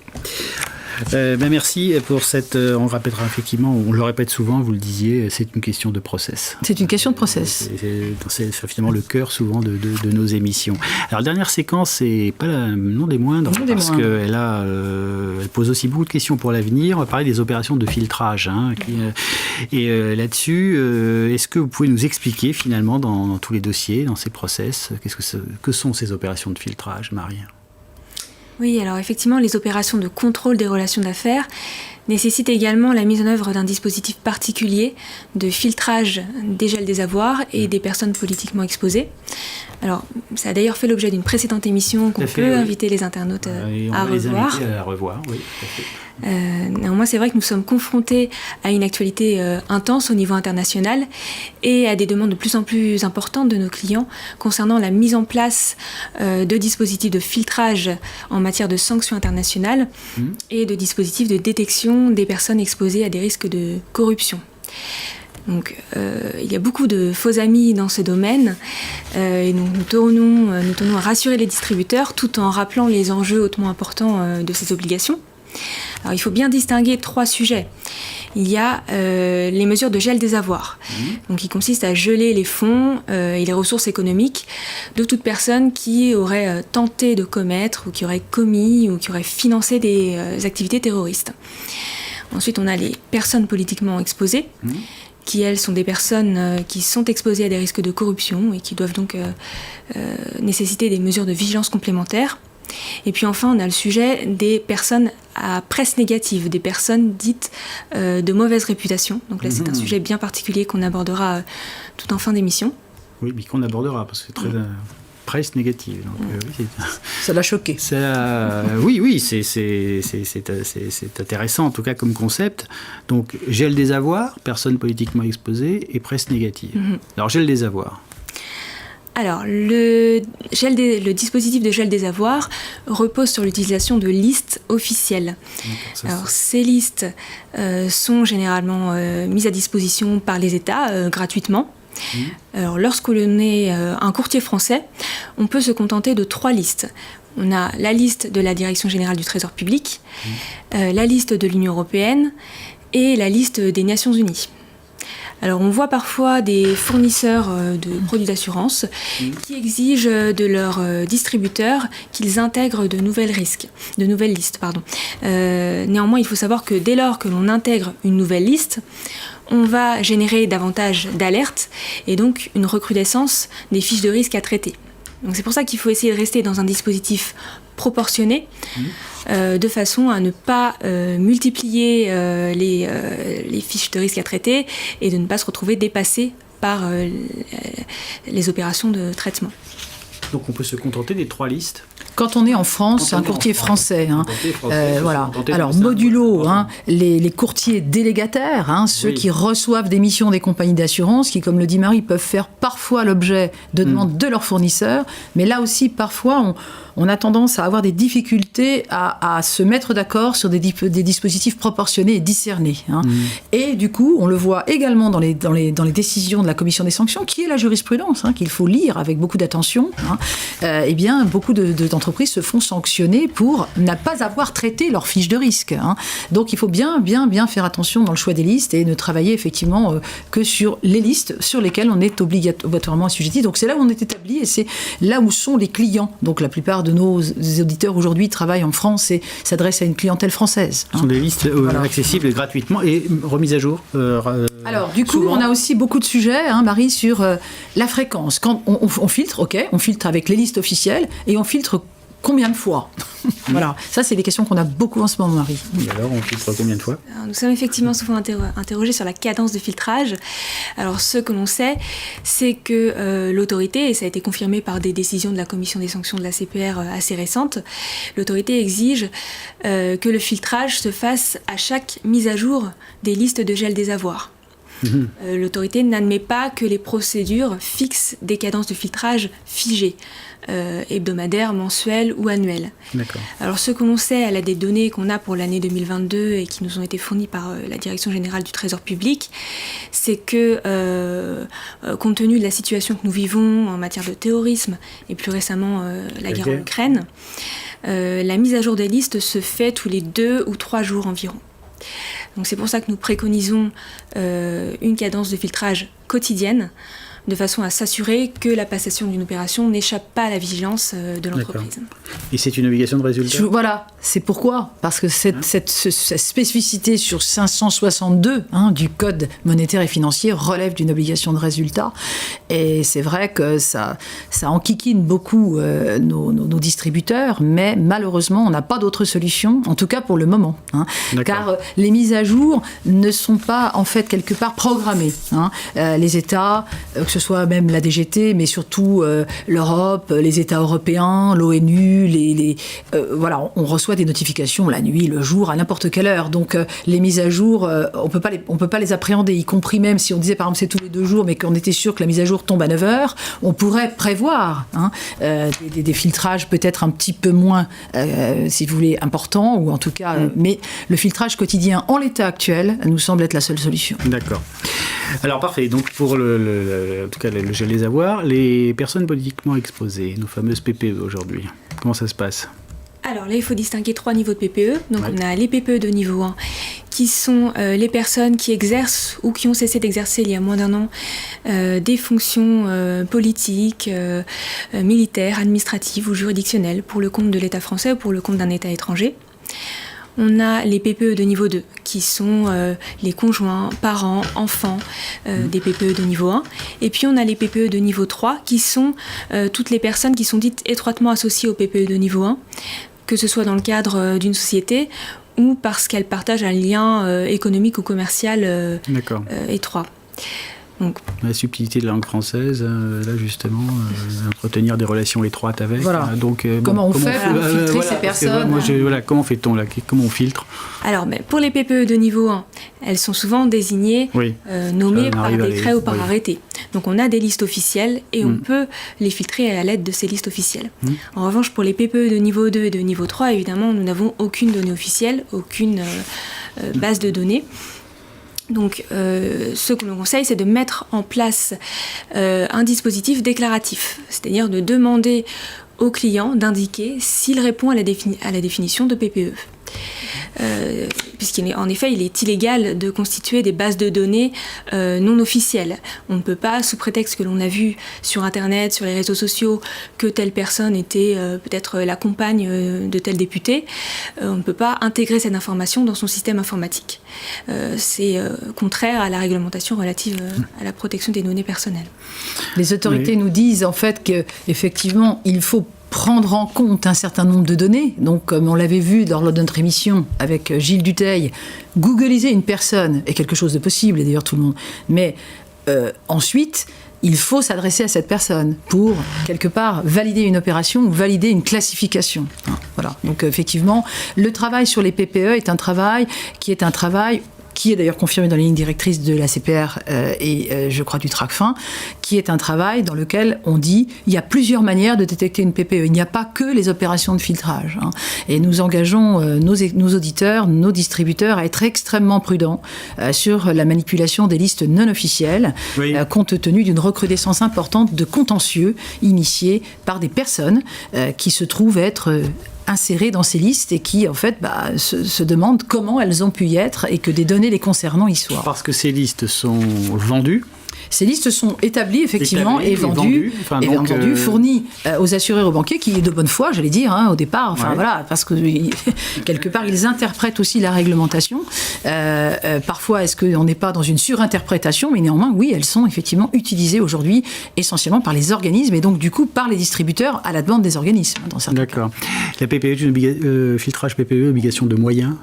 Merci pour cette... on répétera effectivement, on le répète souvent, vous le disiez, c'est une question de process. C'est une question de process. C'est finalement le cœur souvent de nos émissions. Alors, la dernière séquence, c'est pas non des moindres, parce qu'elle elle pose aussi beaucoup de questions pour l'avenir. On va parler des opérations de filtrage. Et là-dessus, est-ce que vous pouvez nous expliquer finalement dans tous les dossiers, dans ces process, que sont ces opérations de filtrage, Marie ? Oui, alors effectivement, les opérations de contrôle des relations d'affaires nécessitent également la mise en œuvre d'un dispositif particulier de filtrage des gels des avoirs et des personnes politiquement exposées. Alors, ça a d'ailleurs fait l'objet d'une précédente émission qu'on peut inviter les internautes à revoir. Les à revoir, oui, tout à fait. Néanmoins, c'est vrai que nous sommes confrontés à une actualité intense au niveau international et à des demandes de plus en plus importantes de nos clients concernant la mise en place de dispositifs de filtrage en matière de sanctions internationales et de dispositifs de détection des personnes exposées à des risques de corruption. Donc, il y a beaucoup de faux amis dans ce domaine et nous tenons à rassurer les distributeurs tout en rappelant les enjeux hautement importants de ces obligations. Alors, il faut bien distinguer 3 sujets. Il y a les mesures de gel des avoirs, donc qui consistent à geler les fonds et les ressources économiques de toute personne qui aurait tenté de commettre ou qui aurait commis ou qui aurait financé des activités terroristes. Ensuite, on a les personnes politiquement exposées, qui, elles, sont des personnes qui sont exposées à des risques de corruption et qui doivent donc nécessiter des mesures de vigilance complémentaires. Et puis enfin, on a le sujet des personnes à presse négative, des personnes dites de mauvaise réputation. Donc là, c'est un sujet bien particulier qu'on abordera tout en fin d'émission. Oui, mais qu'on abordera, parce que c'est très... presse négative. Donc, ça l'a choqué. Oui, c'est intéressant, en tout cas, comme concept. Donc, gel des avoirs, personnes politiquement exposées, et presse négative. Alors, gel des avoirs. Alors, le dispositif de gel des avoirs repose sur l'utilisation de listes officielles. Alors, ces listes sont généralement mises à disposition par les États gratuitement. Alors, lorsque l'on est un courtier français, on peut se contenter de 3 listes. On a la liste de la Direction générale du Trésor public, la liste de l'Union européenne et la liste des Nations unies. Alors on voit parfois des fournisseurs de produits d'assurance qui exigent de leurs distributeurs qu'ils intègrent de nouvelles listes. Néanmoins, il faut savoir que dès lors que l'on intègre une nouvelle liste, on va générer davantage d'alertes et donc une recrudescence des fiches de risque à traiter. Donc c'est pour ça qu'il faut essayer de rester dans un dispositif proportionné, de façon à ne pas multiplier les fiches de risque à traiter et de ne pas se retrouver dépassé par les opérations de traitement. Donc on peut se contenter des 3 listes. Quand on est en France, c'est un courtier français. Voilà. Alors, modulo, les courtiers délégataires, ceux qui reçoivent des missions des compagnies d'assurance, qui, comme le dit Marie, peuvent faire parfois l'objet de demandes de leurs fournisseurs. Mais là aussi, parfois, on a tendance à avoir des difficultés à se mettre d'accord sur des dispositifs proportionnés et discernés. Et du coup, on le voit également dans les décisions de la commission des sanctions, qui est la jurisprudence, qu'il faut lire avec beaucoup d'attention. Eh bien, beaucoup d'entreprises se font sanctionner pour ne pas avoir traité leur fiche de risque. Donc, il faut bien faire attention dans le choix des listes et ne travailler effectivement que sur les listes sur lesquelles on est obligatoirement assujetti. Donc, c'est là où on est établi et c'est là où sont les clients. Donc, la plupart de nos auditeurs aujourd'hui travaillent en France et s'adressent à une clientèle française. Ce sont des listes accessibles gratuitement et remises à jour. Alors, du coup, on a aussi beaucoup de sujets, Marie, sur la fréquence. Quand on filtre, on filtre avec les listes officielles et on filtre combien de fois? Voilà, ça c'est des questions qu'on a beaucoup en ce moment, Marie. Et alors, on filtre combien de fois? Alors, nous sommes effectivement souvent interrogés sur la cadence de filtrage. Alors, ce que l'on sait, c'est que l'autorité, et ça a été confirmé par des décisions de la commission des sanctions de la CPR assez récentes, l'autorité exige que le filtrage se fasse à chaque mise à jour des listes de gel des avoirs. L'autorité n'admet pas que les procédures fixent des cadences de filtrage figées, hebdomadaires, mensuelles ou annuelles. D'accord. Alors ce que l'on sait à l'aide des données qu'on a pour l'année 2022 et qui nous ont été fournies par la Direction générale du Trésor public, c'est que compte tenu de la situation que nous vivons en matière de terrorisme et plus récemment la guerre en Ukraine, la mise à jour des listes se fait tous les 2 ou 3 jours environ. Donc c'est pour ça que nous préconisons une cadence de filtrage quotidienne, de façon à s'assurer que la passation d'une opération n'échappe pas à la vigilance de l'entreprise. Et c'est une obligation de résultat? Voilà, c'est pourquoi. Parce que cette spécificité sur 562 du Code monétaire et financier relève d'une obligation de résultat. Et c'est vrai que ça enquiquine beaucoup nos distributeurs, mais malheureusement, on n'a pas d'autre solution, en tout cas pour le moment. Car les mises à jour ne sont pas, en fait, quelque part programmées. Les États, que ce soit même la DGT, mais surtout l'Europe, les États européens, l'ONU, voilà, on reçoit des notifications la nuit, le jour, à n'importe quelle heure. Donc les mises à jour, on peut pas les appréhender, y compris même si on disait par exemple c'est tous les 2 jours, mais qu'on était sûr que la mise à jour tombe à 9h, on pourrait prévoir des filtrages peut-être un petit peu moins, si vous voulez, importants, ou en tout cas, mais le filtrage quotidien en l'état actuel nous semble être la seule solution. D'accord. Alors parfait, donc pour en tout cas le gel des avoirs, les personnes politiquement exposées, nos fameuses PPE aujourd'hui, comment ça se passe? Alors là, il faut distinguer 3 niveaux de PPE. Donc on a les PPE de niveau 1, qui sont les personnes qui exercent ou qui ont cessé d'exercer il y a moins d'1 an des fonctions politiques, militaires, administratives ou juridictionnelles pour le compte de l'État français ou pour le compte d'un État étranger. On a les PPE de niveau 2, qui sont les conjoints, parents, enfants des PPE de niveau 1. Et puis on a les PPE de niveau 3, qui sont toutes les personnes qui sont dites étroitement associées aux PPE de niveau 1, que ce soit dans le cadre d'une société ou parce qu'elles partagent un lien économique ou commercial étroit. Donc, la subtilité de la langue française, là justement, entretenir des relations étroites avec. Voilà. Donc, comment on fait pour filtrer ces personnes comment fait-on là? Comment on filtre? Alors, pour les PPE de niveau 1, elles sont souvent désignées, nommées par décret ou par arrêté. Donc, on a des listes officielles et on peut les filtrer à l'aide de ces listes officielles. En revanche, pour les PPE de niveau 2 et de niveau 3, évidemment, nous n'avons aucune donnée officielle, aucune base de données. Donc, ce que l'on conseille, c'est de mettre en place un dispositif déclaratif, c'est-à-dire de demander au client d'indiquer s'il répond à la définition de PPE. Puisqu'en effet, il est illégal de constituer des bases de données non officielles. On ne peut pas, sous prétexte que l'on a vu sur Internet, sur les réseaux sociaux, que telle personne était peut-être la compagne de tel député, on ne peut pas intégrer cette information dans son système informatique. C'est contraire à la réglementation relative à la protection des données personnelles. Les autorités nous disent en fait qu'effectivement, il faut prendre en compte un certain nombre de données. Donc, comme on l'avait vu lors de notre émission avec Gilles Dutheil, googliser une personne est quelque chose de possible, et d'ailleurs tout le monde. Mais ensuite, il faut s'adresser à cette personne pour, quelque part, valider une opération ou valider une classification. Voilà. Donc, effectivement, le travail sur les PPE est un travail qui est d'ailleurs confirmé dans les lignes directrices de la CPR et je crois du TRACFIN, qui est un travail dans lequel on dit il y a plusieurs manières de détecter une PPE. Il n'y a pas que les opérations de filtrage. Et nous engageons nos auditeurs, nos distributeurs à être extrêmement prudents sur la manipulation des listes non officielles, compte tenu d'une recrudescence importante de contentieux initiés par des personnes qui se trouvent être insérées dans ces listes et qui, en fait, se demandent comment elles ont pu y être et que des données les concernant y soient. Parce que ces listes sont vendues. Ces listes sont établies, effectivement, et vendues, fournies aux assureurs et aux banquiers, qui est de bonne foi, j'allais dire, au départ. Voilà, parce que quelque part, ils interprètent aussi la réglementation. Parfois, est-ce qu'on n'est pas dans une surinterprétation? Mais néanmoins, oui, elles sont effectivement utilisées aujourd'hui essentiellement par les organismes et donc, du coup, par les distributeurs à la demande des organismes. Dans certains cas. La PPE, filtrage PPE, obligation de moyens.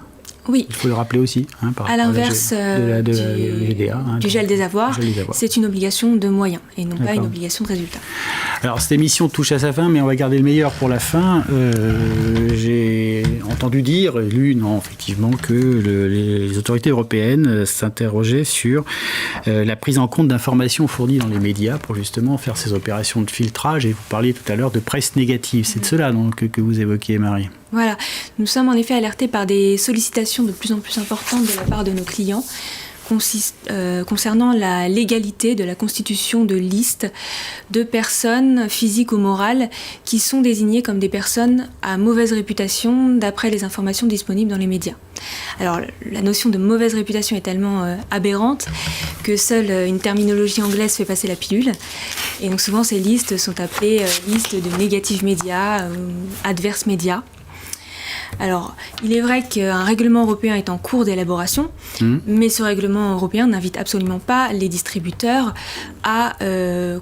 Oui. Il faut le rappeler aussi. À l'inverse du gel des avoirs, c'est une obligation de moyens et non pas une obligation de résultat. Alors, cette émission touche à sa fin, mais on va garder le meilleur pour la fin. J'ai entendu dire, effectivement, que les autorités européennes s'interrogeaient sur la prise en compte d'informations fournies dans les médias pour justement faire ces opérations de filtrage. Et vous parliez tout à l'heure de presse négative. C'est de cela donc, que vous évoquiez, Marie. Voilà, nous sommes en effet alertés par des sollicitations de plus en plus importantes de la part de nos clients concernant la légalité de la constitution de listes de personnes physiques ou morales qui sont désignées comme des personnes à mauvaise réputation d'après les informations disponibles dans les médias. Alors, la notion de mauvaise réputation est tellement aberrante que seule une terminologie anglaise fait passer la pilule. Et donc souvent, ces listes sont appelées listes de négative médias ou adverse médias. Alors, il est vrai qu'un règlement européen est en cours d'élaboration, mais ce règlement européen n'invite absolument pas les distributeurs à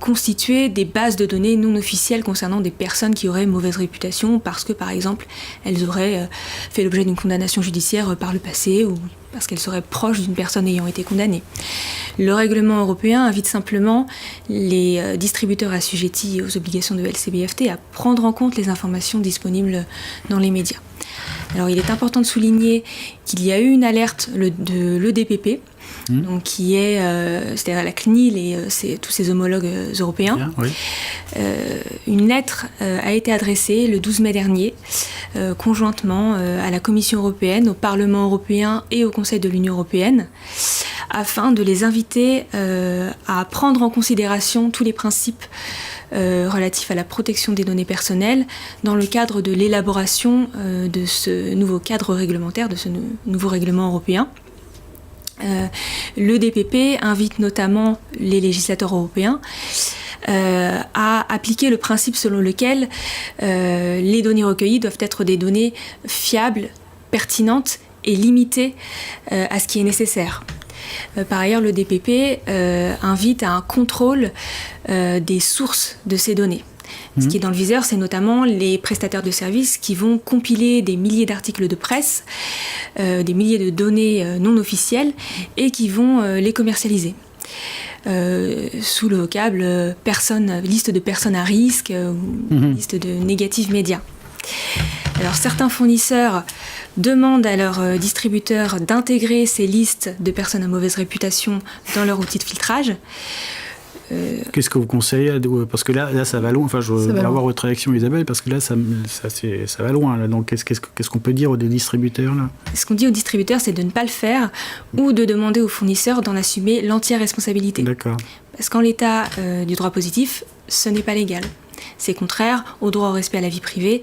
constituer des bases de données non officielles concernant des personnes qui auraient mauvaise réputation parce que, par exemple, elles auraient fait l'objet d'une condamnation judiciaire par le passé ou parce qu'elles seraient proches d'une personne ayant été condamnée. Le règlement européen invite simplement les distributeurs assujettis aux obligations de LCBFT à prendre en compte les informations disponibles dans les médias. Alors, il est important de souligner qu'il y a eu une alerte de l'EDPP, donc qui est, c'est-à-dire la CNIL et tous ses homologues européens. Bien, oui. Une lettre a été adressée le 12 mai dernier, conjointement à la Commission européenne, au Parlement européen et au Conseil de l'Union européenne, afin de les inviter à prendre en considération tous les principes relatifs à la protection des données personnelles dans le cadre de l'élaboration de ce nouveau cadre réglementaire, de ce nouveau règlement européen. Le DPP invite notamment les législateurs européens à appliquer le principe selon lequel les données recueillies doivent être des données fiables, pertinentes et limitées à ce qui est nécessaire. Par ailleurs, le DPP invite à un contrôle des sources de ces données. Ce qui est dans le viseur, c'est notamment les prestataires de services qui vont compiler des milliers d'articles de presse, des milliers de données non officielles et qui vont les commercialiser. sous le vocable liste de personnes à risque ou liste de négatifs médias. Alors certains fournisseurs demandent à leurs distributeurs d'intégrer ces listes de personnes à mauvaise réputation dans leur outil de filtrage. Qu'est-ce que vous conseillez? Parce que là ça va loin. Enfin, je veux avoir votre réaction, Isabelle, parce que là, ça va loin. Là. Donc, qu'est-ce qu'on peut dire aux distributeurs là? Ce qu'on dit aux distributeurs, c'est de ne pas le faire ou de demander aux fournisseurs d'en assumer l'entière responsabilité. D'accord. Parce qu'en l'état du droit positif, ce n'est pas légal. C'est contraire au droit au respect à la vie privée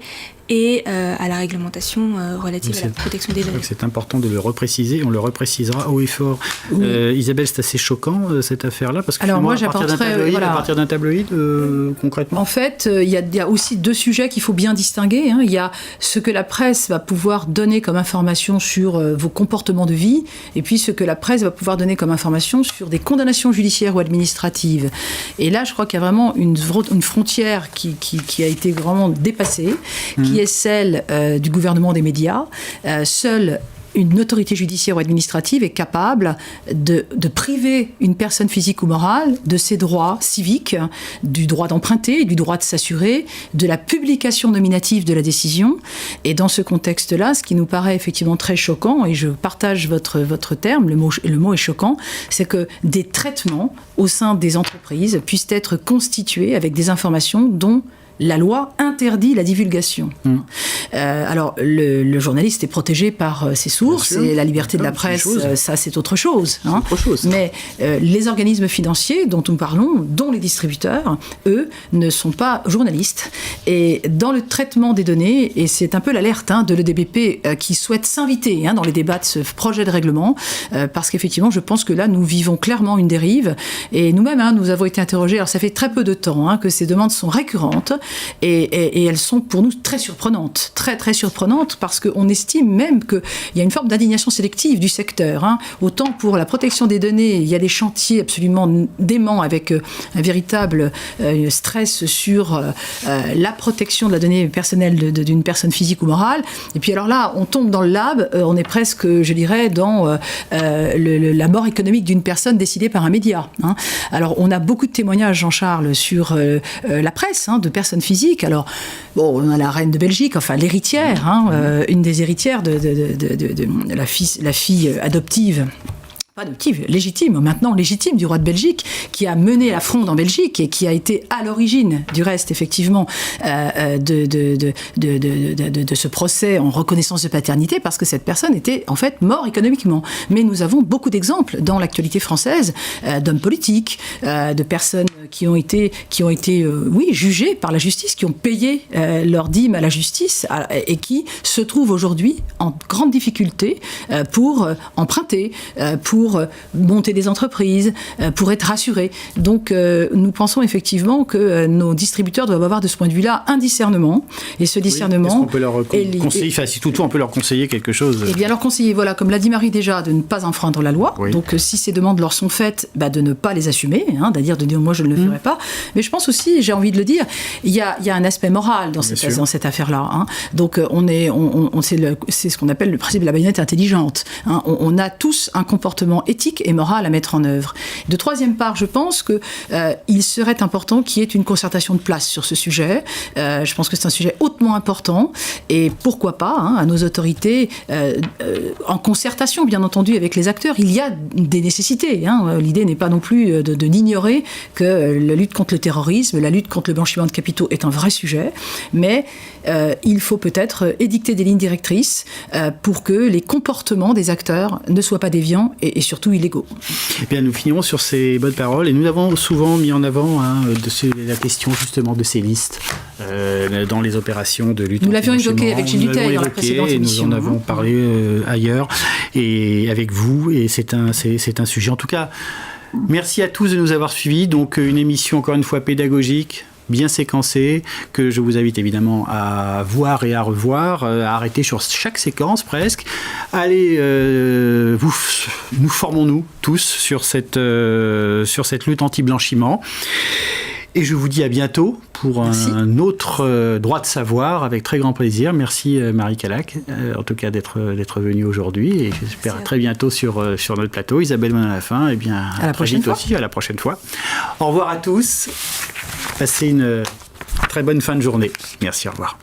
et à la réglementation relative à la protection des données. C'est important de le repréciser, on le reprécisera haut et fort. Oui. Isabelle, c'est assez choquant cette affaire-là, parce que alors moi, à partir d'un tabloïd, concrètement. En fait, il y a aussi deux sujets qu'il faut bien distinguer. Il y a ce que la presse va pouvoir donner comme information sur vos comportements de vie, et puis ce que la presse va pouvoir donner comme information sur des condamnations judiciaires ou administratives. Et là, je crois qu'il y a vraiment une frontière qui a été vraiment dépassée, qui est celle du gouvernement des médias. Seule une autorité judiciaire ou administrative est capable de priver une personne physique ou morale de ses droits civiques, du droit d'emprunter, du droit de s'assurer, de la publication nominative de la décision. Et dans ce contexte-là, ce qui nous paraît effectivement très choquant, et je partage votre terme, le mot est choquant, c'est que des traitements au sein des entreprises puissent être constitués avec des informations dont la loi interdit la divulgation. Alors, le journaliste est protégé par ses sources et la liberté de la presse, ça c'est autre chose. Mais les organismes financiers dont nous parlons, dont les distributeurs, eux, ne sont pas journalistes. Et dans le traitement des données, et c'est un peu l'alerte de l'EDBP qui souhaite s'inviter dans les débats de ce projet de règlement, parce qu'effectivement, je pense que là, nous vivons clairement une dérive. Et nous-mêmes, nous avons été interrogés, alors ça fait très peu de temps que ces demandes sont récurrentes, et elles sont pour nous très surprenantes, très surprenantes, parce qu'on estime même qu'il y a une forme d'indignation sélective du secteur. Autant pour la protection des données, il y a des chantiers absolument déments avec un véritable stress sur la protection de la donnée personnelle d'une personne physique ou morale. Et puis alors là, on tombe dans le lab, on est presque, je dirais, dans la mort économique d'une personne décidée par un média. Alors on a beaucoup de témoignages, Jean-Charles, sur la presse, de personnes physiques. Alors, bon, on a la reine de Belgique, enfin l'héritière, une des héritières de la fille adoptive. Légitime du roi de Belgique, qui a mené la fronde en Belgique et qui a été à l'origine, du reste, effectivement, de ce procès en reconnaissance de paternité, parce que cette personne était, en fait, morte économiquement. Mais nous avons beaucoup d'exemples dans l'actualité française d'hommes politiques, de personnes qui ont été jugées par la justice, qui ont payé leur dîme à la justice et qui se trouvent aujourd'hui en grande difficulté pour emprunter, pour monter des entreprises, pour être rassurés. Donc, nous pensons effectivement que nos distributeurs doivent avoir de ce point de vue-là un discernement. Et ce discernement... Est-ce qu'on peut leur conseiller, si toutefois on peut leur conseiller quelque chose? Eh bien, leur conseiller, voilà, comme l'a dit Marie déjà, de ne pas enfreindre la loi. Oui. Donc, si ces demandes leur sont faites, de ne pas les assumer, c'est-à-dire de dire moi je ne le ferai pas. Mais je pense aussi, j'ai envie de le dire, il y a un aspect moral dans cette affaire-là. Donc, c'est ce qu'on appelle le principe de la baïonnette intelligente. On a tous un comportement éthique et moral à mettre en œuvre. De troisième part, je pense qu'il serait important qu'il y ait une concertation de place sur ce sujet. Je pense que c'est un sujet hautement important et pourquoi pas, à nos autorités, en concertation bien entendu avec les acteurs, il y a des nécessités. L'idée n'est pas non plus de n'ignorer que la lutte contre le terrorisme, la lutte contre le blanchiment de capitaux est un vrai sujet, mais il faut peut-être édicter des lignes directrices pour que les comportements des acteurs ne soient pas déviants et surtout illégaux. Eh bien, nous finirons sur ces bonnes paroles et nous avons souvent mis en avant la question justement de ces listes dans les opérations de lutte. Nous l'avions évoqué avec Gilles Dutheil dans la précédente émission. Nous en avons parlé ailleurs et avec vous, et c'est un sujet. En tout cas, merci à tous de nous avoir suivis. Donc, une émission encore une fois pédagogique, bien séquencée, que je vous invite évidemment à voir et à revoir, à arrêter sur chaque séquence presque. Allez, nous formons-nous tous sur cette lutte anti-blanchiment. Et je vous dis à bientôt pour un autre droit de savoir avec très grand plaisir. Merci Marie Calac, en tout cas d'être venue aujourd'hui, et j'espère à très bientôt sur notre plateau. Isabelle Monin-Lafin, et bien à la prochaine fois. Aussi, à la prochaine fois. Au revoir à tous. Passez une très bonne fin de journée. Merci, au revoir.